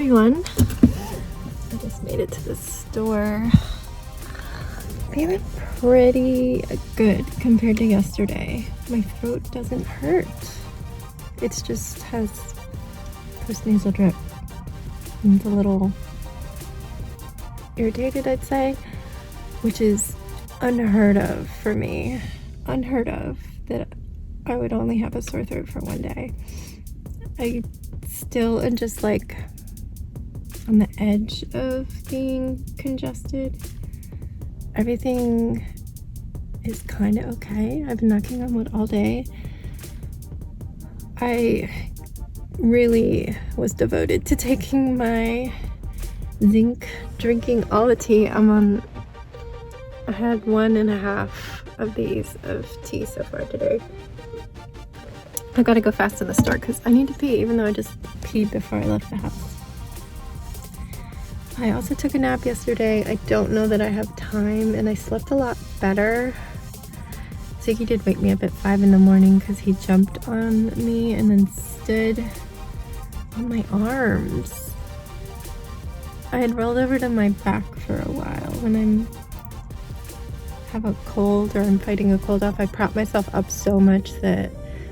everyone. I just made it to the store. Feeling pretty good compared to yesterday. My throat doesn't hurt. It just has post-nasal drip. It's a little irritated, I'd say, which is unheard of for me. Unheard of that I would only have a sore throat for one day. I still am just like on the edge of being congested. Everything is kind of okay. I've been knocking on wood all day. I really was devoted to taking my zinc, drinking all the tea. I had 1.5 of these of tea so far today. I gotta go fast in the store because I need to pee, even though I just peed before I left the house. I also took a nap yesterday. I don't know that I have time, and I slept a lot better. Ziggy did wake me up at 5 in the morning because he jumped on me and then stood on my arms. I had rolled over to my back for a while. When I have a cold or I'm fighting a cold off, I prop myself up so much that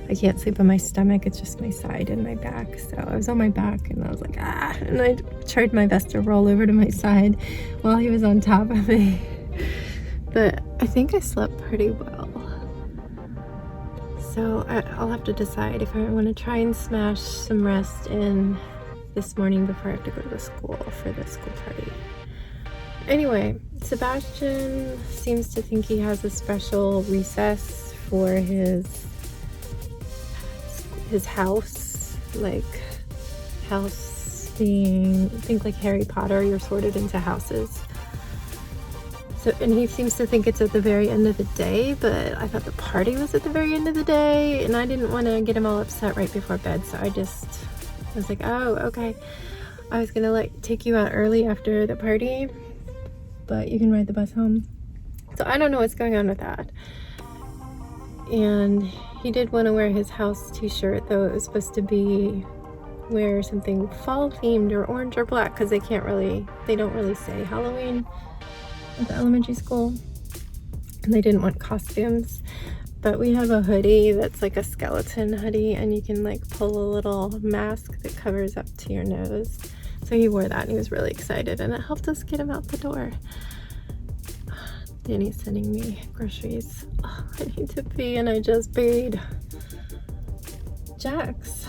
I can't sleep on my stomach. It's just my side and my back. So I was on my back and I was like, and I tried my best to roll over to my side while he was on top of me. But I think I slept pretty well. So I'll have to decide if I want to try and smash some rest in this morning before I have to go to the school for the school party. Anyway, Sebastian seems to think he has a special recess for his house, like house being, think like Harry Potter, you're sorted into houses. So, and he seems to think it's at the very end of the day, but I thought the party was at the very end of the day, and I didn't want to get him all upset right before bed, so I was like, oh, okay. I was gonna take you out early after the party, but you can ride the bus home. So I don't know what's going on with that. And he did want to wear his house t-shirt, though it was supposed to be wear something fall themed or orange or black, because they don't really say Halloween at the elementary school, and they didn't want costumes. But we have a hoodie that's like a skeleton hoodie, and you can pull a little mask that covers up to your nose. So he wore that and he was really excited, and it helped us get him out the door. Danny's sending me groceries. Oh, I need to pee, and I just peed. Jax,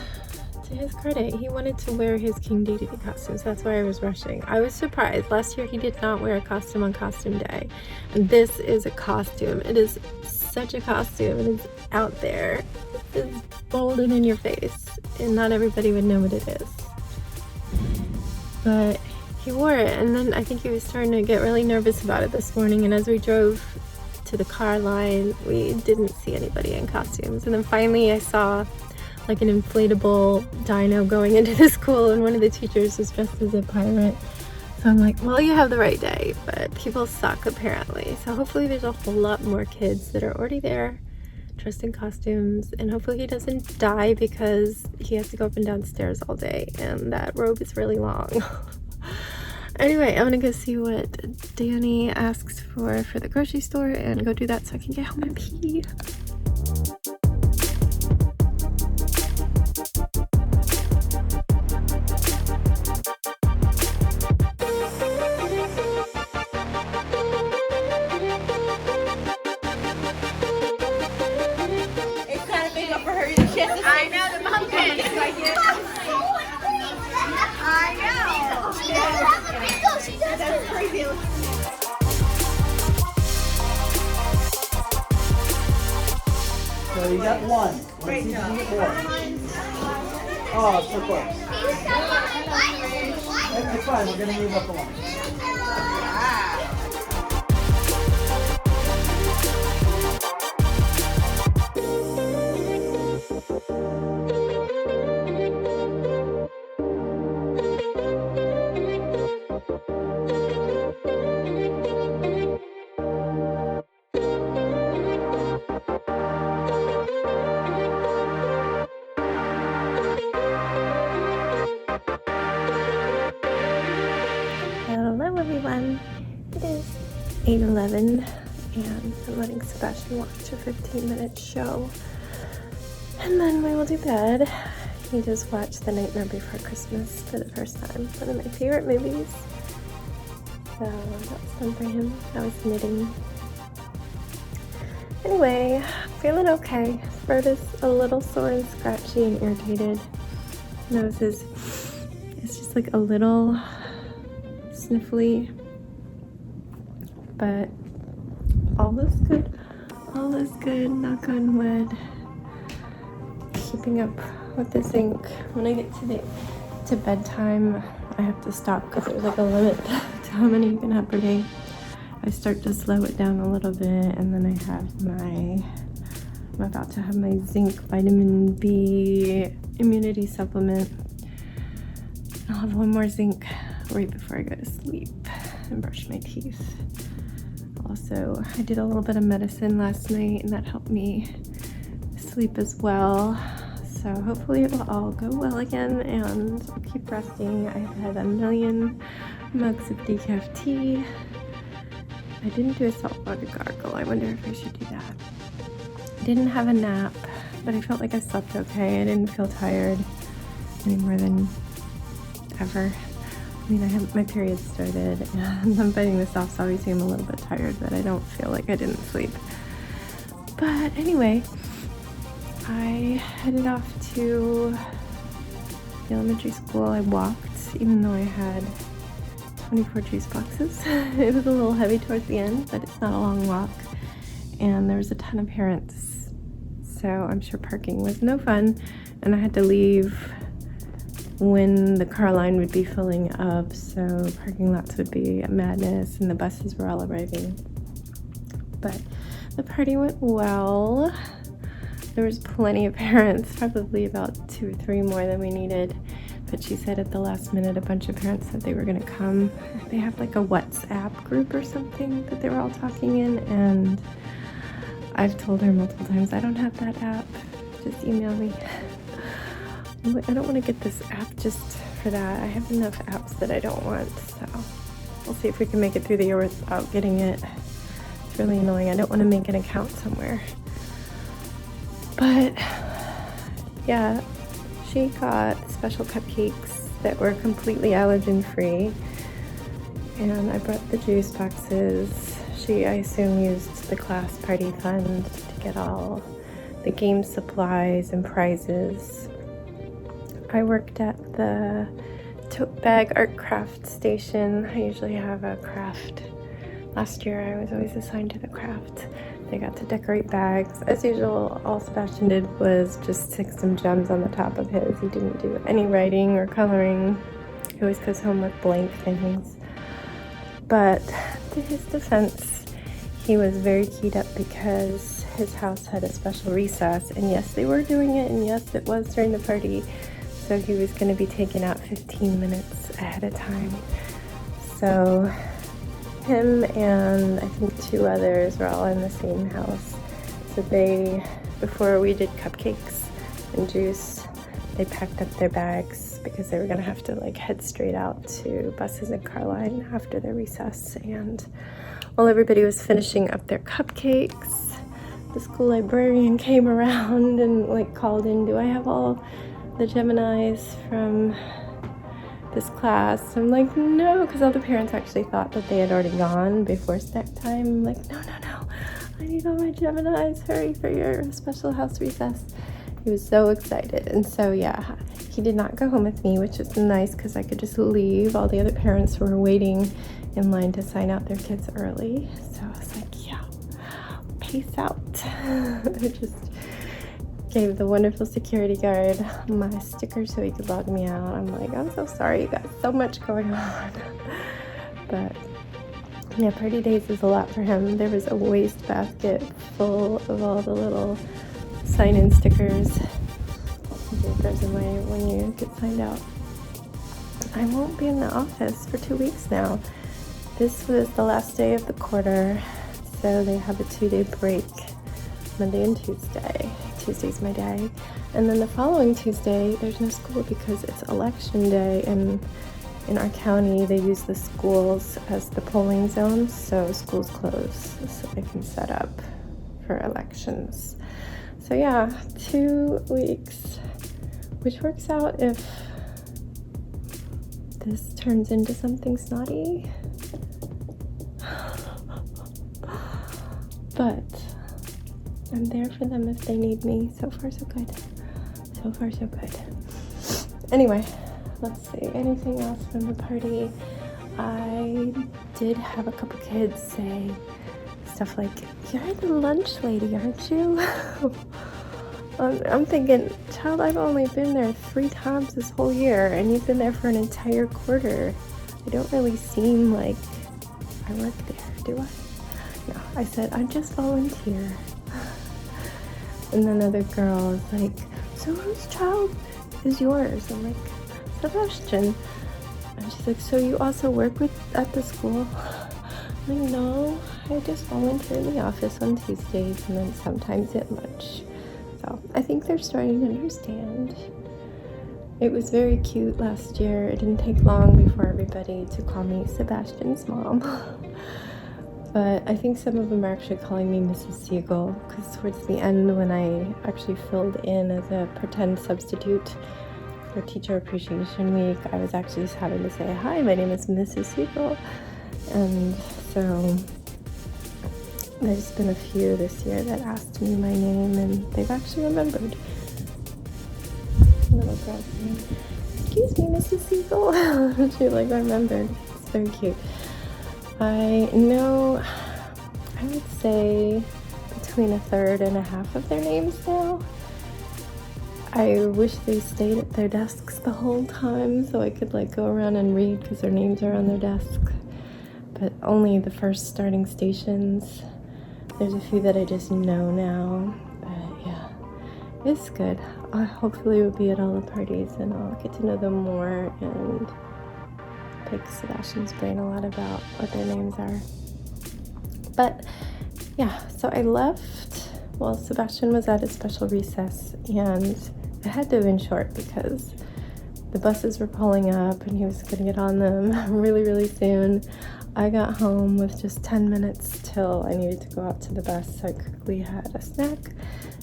to his credit, he wanted to wear his King Dedede costume, so that's why I was rushing. I was surprised. Last year he did not wear a costume on costume day, and this is a costume. It is such a costume. It is out there. It's bold and in your face, and not everybody would know what it is. But he wore it, and then I think he was starting to get really nervous about it this morning, and as we drove to the car line, we didn't see anybody in costumes. And then finally I saw an inflatable dino going into the school, and one of the teachers was dressed as a pirate. So I'm like, well, you have the right day, but people suck apparently. So hopefully there's a whole lot more kids that are already there dressed in costumes, and hopefully he doesn't die because he has to go up and down stairs all day, and that robe is really long. Anyway, I'm gonna go see what Danny asks for the grocery store and go do that so I can get home and pee. It's kind of big up for her. She has to I know, the mom can. Right here. I know. She does have a wrinkle. She does. That's crazy. So you got one. Great job. Oh, so close. It's fine. We're going to move up along. 8:11, and I'm letting Sebastian watch a 15-minute show. And then we will do bed. He just watched The Nightmare Before Christmas for the first time. One of my favorite movies. So that's fun for him. I was knitting. Anyway, feeling okay. Throat is a little sore and scratchy and irritated. Nose is, it's just like a little sniffly. But all is good. All is good, knock on wood. Keeping up with the zinc. When I get to bedtime, I have to stop because there's like a limit to how many you can have per day. I start to slow it down a little bit, and then I have I'm about to have my zinc vitamin B immunity supplement. I'll have one more zinc right before I go to sleep and brush my teeth. Also, I did a little bit of medicine last night, and that helped me sleep as well. So hopefully it will all go well again, and I'll keep resting. I've had a million mugs of decaf tea. I didn't do a saltwater gargle. I wonder if I should do that. I didn't have a nap, but I felt like I slept okay. I didn't feel tired any more than ever. I mean, my period started, and I'm fighting this off, so obviously I'm a little bit tired, but I don't feel like I didn't sleep. But anyway, I headed off to the elementary school. I walked, even though I had 24 juice boxes. It was a little heavy towards the end, but it's not a long walk. And there was a ton of parents, so I'm sure parking was no fun. And I had to leave when the car line would be filling up, so parking lots would be a madness, and the buses were all arriving. But the party went well. There was plenty of parents, probably about 2 or 3 more than we needed. But she said at the last minute, a bunch of parents said they were gonna come. They have like a WhatsApp group or something that they were all talking in, and I've told her multiple times, I don't have that app, just email me. I don't want to get this app just for that. I have enough apps that I don't want, so we'll see if we can make it through the year without getting it. It's really annoying. I don't want to make an account somewhere. But yeah, she got special cupcakes that were completely allergen free, and I brought the juice boxes. She, I assume, used the class party fund to get all the game supplies and prizes. I worked at the tote bag art craft station. I usually have a craft. Last year I was always assigned to the craft. They got to decorate bags. As usual, all Sebastian did was just stick some gems on the top of his. He didn't do any writing or coloring. He always goes home with blank things. But to his defense, he was very keyed up because his house had a special recess, and yes, they were doing it, and yes, it was during the party. So he was going to be taken out 15 minutes ahead of time. So him and I think 2 others were all in the same house. So they, before we did cupcakes and juice, they packed up their bags because they were going to have to like head straight out to buses and car line after their recess. And while everybody was finishing up their cupcakes, the school librarian came around and like called in, do I have all the Geminis from this class? I'm like, no, because all the parents actually thought that they had already gone before snack time. I'm like, no, I need all my Geminis, hurry for your special house recess. He was so excited. And so yeah, he did not go home with me, which is nice because I could just leave. All the other parents were waiting in line to sign out their kids early, so I was like, yeah, peace out. I just gave the wonderful security guard my sticker so he could log me out. I'm like, I'm so sorry, you got so much going on. But yeah, party days is a lot for him. There was a waste basket full of all the little sign-in stickers. It goes away when you get signed out. I won't be in the office for 2 weeks now. This was the last day of the quarter, so they have a 2-day break, Monday and Tuesday. Tuesday's my day. And then the following Tuesday, there's no school because it's election day, and in our county, they use the schools as the polling zones, so schools close so they can set up for elections. So yeah, 2 weeks, which works out if this turns into something snotty. But I'm there for them if they need me. So far, so good. So far, so good. Anyway, let's see. Anything else from the party? I did have a couple kids say stuff like, "You're the lunch lady, aren't you?" I'm thinking, child, I've only been there 3 times this whole year, and you've been there for an entire quarter. I don't really seem like I work there, do I? No, I said, I just volunteer. And then another girl is like, "So whose child is yours?" I'm like, "Sebastian." And she's like, "So you also work at the school?" I'm like, "No, I just volunteer in the office on Tuesdays and then sometimes at lunch." So I think they're starting to understand. It was very cute last year. It didn't take long before everybody to call me Sebastian's mom. But I think some of them are actually calling me Mrs. Siegel, because towards the end, when I actually filled in as a pretend substitute for Teacher Appreciation Week, I was actually just having to say, "Hi, my name is Mrs. Siegel." And so there's been a few this year that asked me my name, and they've actually remembered. Little girl's name, "Excuse me, Mrs. Siegel." She remembered. It's very cute. I know, I would say between a third and a half of their names now. I wish they stayed at their desks the whole time so I could go around and read, because their names are on their desk. But only the first starting stations. There's a few that I just know now. But yeah, it's good. I hopefully will be at all the parties and I'll get to know them more and pick Sebastian's brain a lot about what their names are. But yeah, so I left while Sebastian was at a special recess, and it had to have been short because the buses were pulling up and he was going to get on them really, really soon. I got home with just 10 minutes till I needed to go out to the bus, so I quickly had a snack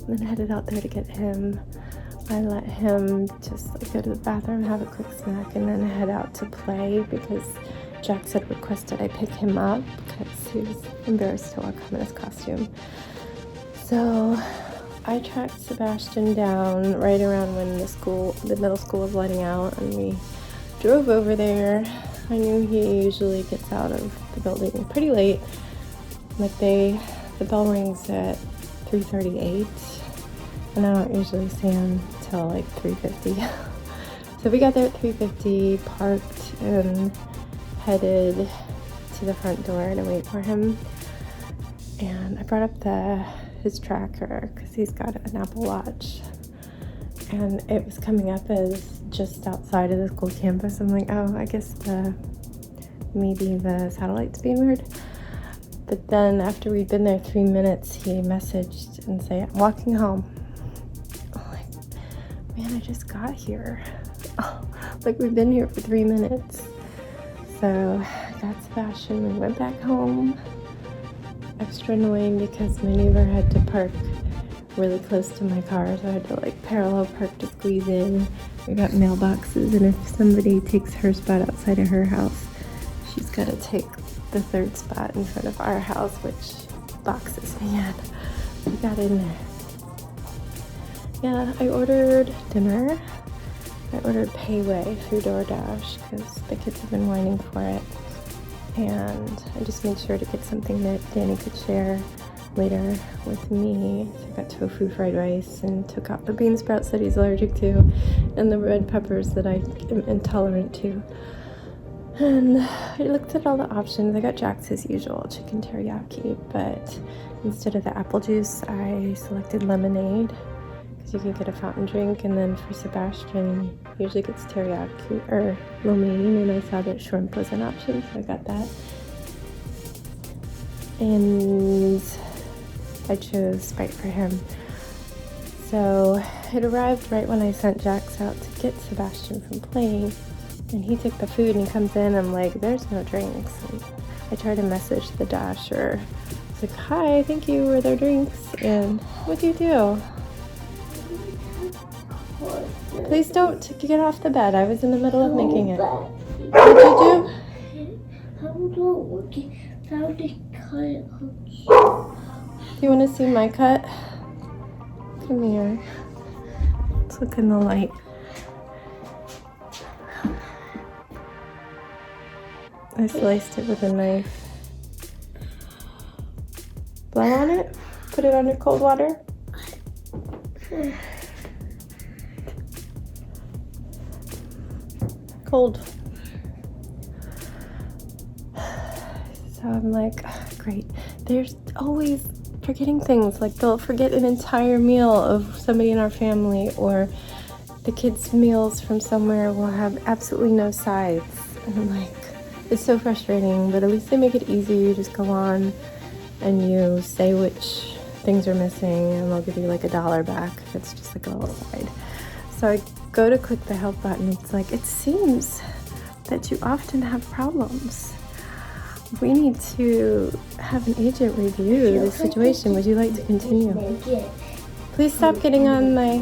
and then headed out there to get him. I let him just go to the bathroom, have a quick snack, and then head out to play because Jax had requested I pick him up because he was embarrassed to walk home in his costume. So I tracked Sebastian down right around when the middle school was letting out, and we drove over there. I knew he usually gets out of the building pretty late. The bell rings at 3:38. And I don't usually see him till 3:50. So we got there at 3:50, parked, and headed to the front door to wait for him. And I brought up his tracker because he's got an Apple Watch. And it was coming up as just outside of the school campus. I'm like, oh, I guess maybe the satellite's being weird. But then after we'd been there 3 minutes, he messaged and said, "I'm walking home." Man, I just got here. We've been here for 3 minutes. So I got Sebastian, we went back home. Extra annoying because my neighbor had to park really close to my car, so I had to parallel park to squeeze in. We got mailboxes, and if somebody takes her spot outside of her house, she's got to take the third spot in front of our house, which boxes me in. We got in there. Yeah, I ordered dinner. I ordered Payway through DoorDash because the kids have been whining for it. And I just made sure to get something that Danny could share later with me. So I got tofu fried rice and took out the bean sprouts that he's allergic to and the red peppers that I am intolerant to. And I looked at all the options. I got Jack's as usual, chicken teriyaki, but instead of the apple juice, I selected lemonade. You can get a fountain drink, and then for Sebastian, he usually gets teriyaki or lo mein, and I saw that shrimp was an option, so I got that. And I chose Sprite for him. So it arrived right when I sent Jax out to get Sebastian from playing, And he took the food and he comes in, I'm like, there's no drinks. And I try to message the dasher. It's like, hi, thank you, were there drinks? And what do you do? Please don't get off the bed. I was in the middle of making it. What'd you do? Do you want to see my cut? Come here. Let's look in the light. I sliced it with a knife. Blow on it? Put it under cold water? Cold. So I'm like, great. There's always forgetting things. Like they'll forget an entire meal of somebody in our family, or the kids' meals from somewhere will have absolutely no sides. And I'm like, it's so frustrating, but at least they make it easy. You just go on and you say which things are missing, and they'll give you like $1 back. It's just like a little side. So I go to click the help button. It's like, it seems that you often have problems. We need to have an agent review the situation. Would you like to continue? Please stop getting on my...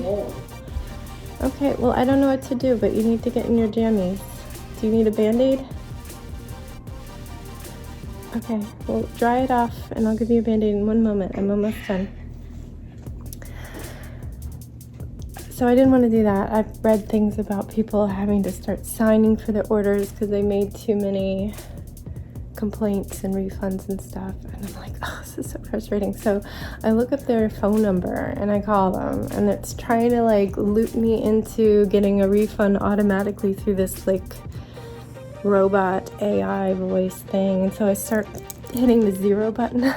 Okay, well, I don't know what to do, but you need to get in your jammies. Do you need a Band-Aid? Okay, well, dry it off, and I'll give you a Band-Aid in 1 moment. I'm almost done. So I didn't want to do that. I've read things about people having to start signing for their orders because they made too many complaints and refunds and stuff. And I'm like, oh, this is so frustrating. So I look up their phone number and I call them, and it's trying to like loop me into getting a refund automatically through this like robot AI voice thing. And so I start hitting the 0 button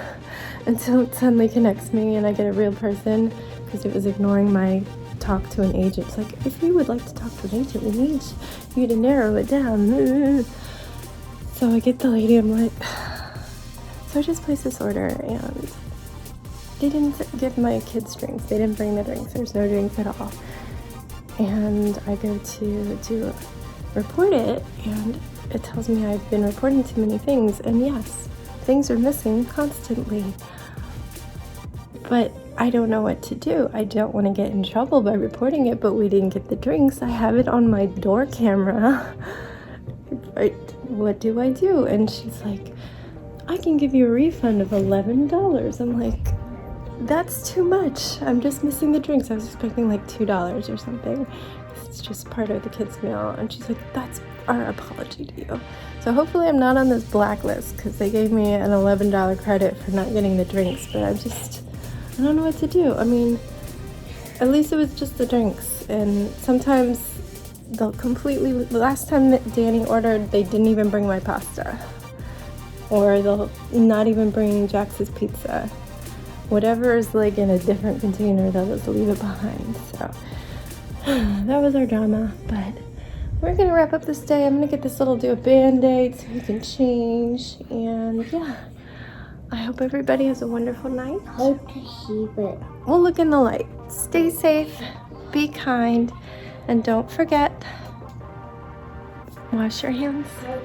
until it suddenly connects me and I get a real person, because it was ignoring my talk to an agent. It's like, if you would like to talk to an agent, we need you to narrow it down. So I get the lady, I'm like, so I just placed this order, and they didn't give my kids drinks. They didn't bring the drinks. There's no drinks at all. And I go to report it, and it tells me I've been reporting too many things. And yes, things are missing constantly. But I don't know what to do. I don't want to get in trouble by reporting it, but we didn't get the drinks. I have it on my door camera. What do I do? And she's like, I can give you a refund of $11. I'm like, that's too much. I'm just missing the drinks. I was expecting like $2 or something. It's just part of the kids' meal. And she's like, that's our apology to you. So hopefully I'm not on this blacklist, because they gave me an $11 credit for not getting the drinks. But I don't know what to do. I mean, at least it was just the drinks. And sometimes they'll completely... The last time that Danny ordered, they didn't even bring my pasta. Or they'll not even bring Jax's pizza. Whatever is like in a different container, they'll just leave it behind. So that was our drama. But we're going to wrap up this day. I'm going to get this little do a Band-Aid so you can change. And yeah. I hope everybody has a wonderful night. Hope to keep it. We'll look in the light. Stay safe, be kind, and don't forget, wash your hands. Okay.